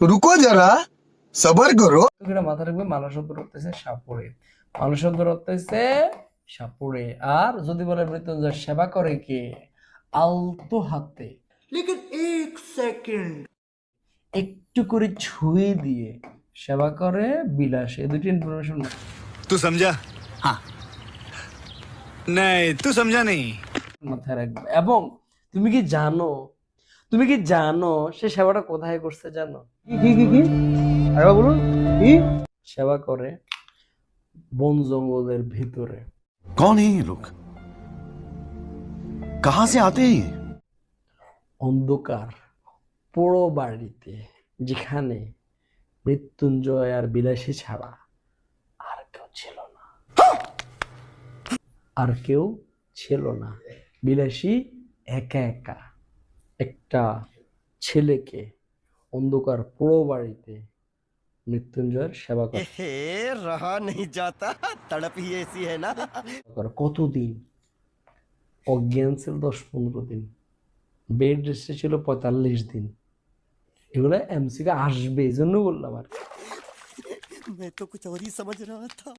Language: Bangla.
रुको जरा सबर करो। মাথা রাখবে মানুষ শব্দ রতেছে সাপুড়ে, মানুষ শব্দ রতেছে সাপুড়ে। আর যদি বলে মৃত্যুঞ্জয় সেবা করে কে, আলতো হাতে একটু করে ছুঁয়ে দিয়ে সেবা করে বিলাসে। এই দুটি ইনফরমেশন तू समझा? हाँ। नहीं, तू समझा नहीं। মাথায় রাখবে। এবং তুমি কি জানো, তুমি কি জানো সে সেবাটা কোথায় করছে জানো? কি আরেকবার বলুন কি? সেবা করে বন জঙ্গলের ভিতরে। कौन है ये लोग? कहां से आते हैं ये? অন্ধকার পোড়ো বাড়িতে, যেখানে মৃত্যুঞ্জয় আর বিলাসী ছাড়া আর কেউ ছিল না, আর কেউ ছিল না। বিলাসী একা একা একটা ছেলেকে অন্ধকার পোড়ো বাড়িতে মৃত্যুঞ্জয়ের সেবা করে। रहा नहीं जाता, तड़प ही ऐसी है ना। কতদিন? অজ্ঞান ছিল 10-15 দিন, বেড রেস্টে ছিল 45 দিন। এগুলো এমসিকে আসবে, এই জন্য বললাম আর। मैं तो कुछ और ही समझ रहा था।